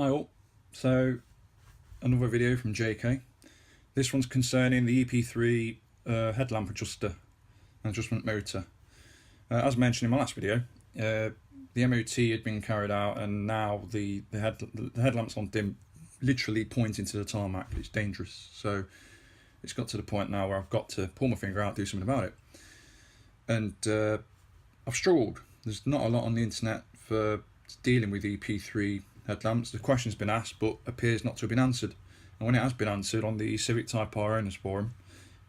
Hi all, so another video from JK. This one's concerning the ep3 headlamp adjuster and adjustment motor. As mentioned in my last video, the MOT had been carried out and now the headlamp's on dim, literally pointing to the tarmac. It's dangerous, so it's got to the point now where I've got to pull my finger out, do something about it. And I've struggled. There's not a lot on the internet for dealing with ep3 headlamps. The question's been asked but appears not to have been answered, and when it has been answered on the Civic Type R owners forum,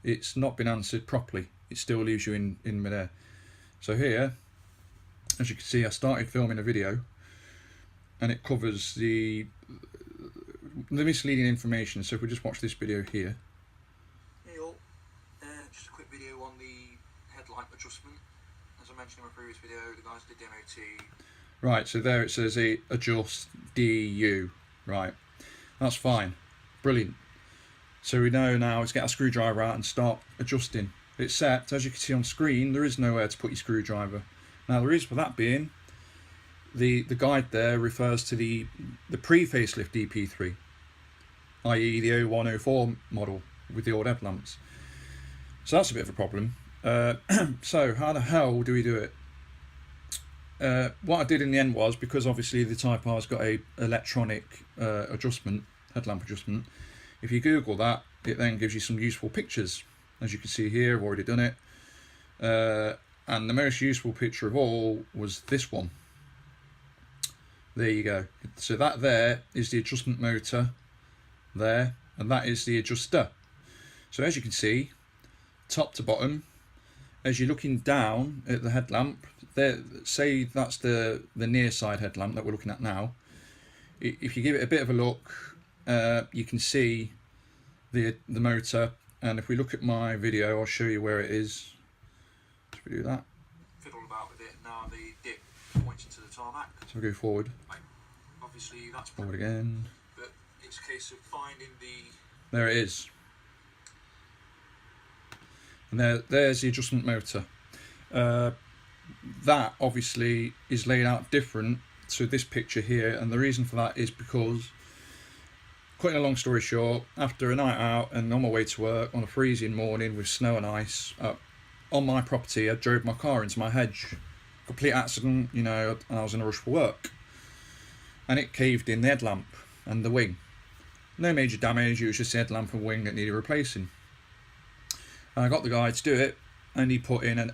it's not been answered properly. It still leaves you in midair. So here, as you can see, I started filming a video and it covers the misleading information. So if we just watch this video here. Hey all, just a quick video on the headlight adjustment. As I mentioned in my previous video, the guys did the MOT. Right, so there it says adjust DU. Right, that's fine, brilliant. So we know now, let's get our screwdriver out and start adjusting. Except, as you can see on screen, there is nowhere to put your screwdriver. Now the reason for that being, the guide there refers to the pre-facelift ep3, i.e. the 0104 model with the old headlamps. So that's a bit of a problem. So how the hell do we do it? What I did in the end was, because obviously the Type R's got a electronic adjustment, headlamp adjustment. If you Google that, it then gives you some useful pictures. As you can see here, I've already done it. And the most useful picture of all was this one. There you go. So that there is the adjustment motor there, and that is the adjuster. So as you can see, top to bottom, as you're looking down at the headlamp, there, say that's the near side headlamp that we're looking at now. If you give it a bit of a look, you can see the motor. And if we look at my video, I'll show you where it is. If we do that. Fiddle about with it. Now the dip points into the tarmac. So we go forward. Right. Obviously that's forward again. But it's a case of finding the... There it is. And there's the adjustment motor. That obviously is laid out different to this picture here, and the reason for that is because, cutting a long story short, after a night out and on my way to work on a freezing morning with snow and ice on my property, I drove my car into my hedge. Complete accident, you know, and I was in a rush for work. And it caved in the headlamp and the wing. No major damage, it was just the headlamp and wing that needed replacing. And I got the guy to do it, and he put in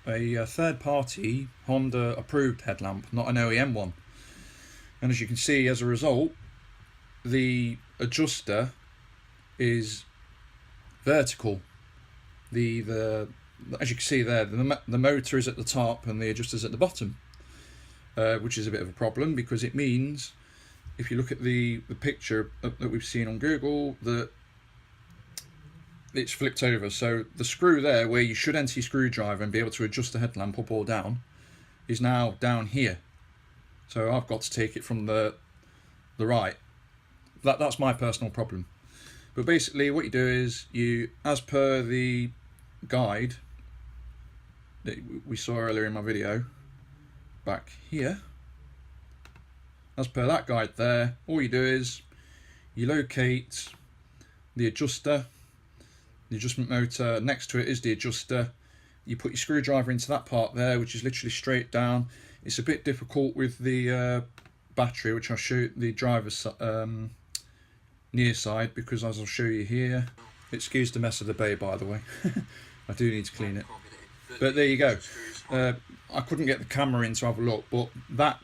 a third-party Honda approved headlamp, not an OEM one. And as you can see, as a result, the adjuster is vertical. As you can see there, the motor is at the top and the adjuster's at the bottom, which is a bit of a problem, because it means, if you look at the picture that we've seen on Google, that it's flipped over. So the screw there, where you should enter your screwdriver and be able to adjust the headlamp up or down, is now down here. So I've got to take it from the right. That's my personal problem. But basically what you do is, you, as per the guide that we saw earlier in my video back here, as per that guide there, all you do is you locate the adjuster, the adjustment motor. Next to it is the adjuster. You put your screwdriver into that part there, which is literally straight down. It's a bit difficult with the battery, which I'll show you, the driver's near side, because as I'll show you here, excuse the mess of the bay, by the way. I do need to clean it. But there you go. I couldn't get the camera in to have a look, but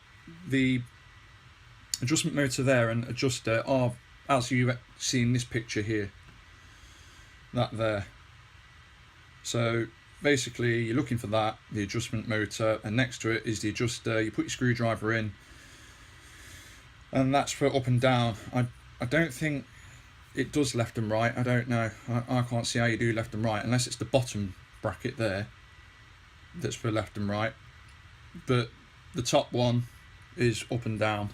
the adjustment motor there and adjuster are, as you've seen in this picture here, that there. So basically you're looking for that, the adjustment motor, and next to it is the adjuster. You put your screwdriver in, and that's for up and down. I don't think it does left and right. I don't know. I can't see how you do left and right, unless it's the bottom bracket there that's for left and right. But the top one is up and down.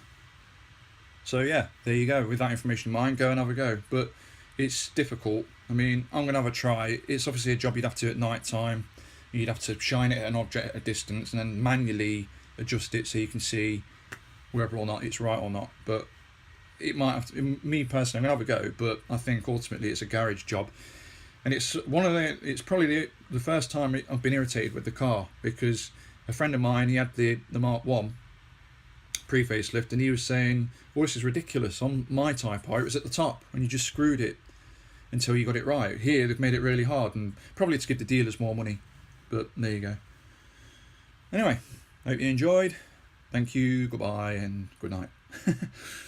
So yeah, there you go. With that information in mind, go and have a go. But it's difficult. I mean, I'm going to have a try. It's obviously a job you'd have to do at night time. You'd have to shine it at an object at a distance and then manually adjust it so you can see whether or not it's right or not, but it might have to, me personally, I'm gonna have a go, but I think ultimately it's a garage job. And it's probably the first time I've been irritated with the car, because a friend of mine, he had the Mark 1 pre-facelift, and he was saying, oh, this is ridiculous. On my Type R, it was at the top and you just screwed it until you got it right. Here they've made it really hard, and probably to give the dealers more money, but there you go. Anyway, hope you enjoyed. Thank you, goodbye and good night.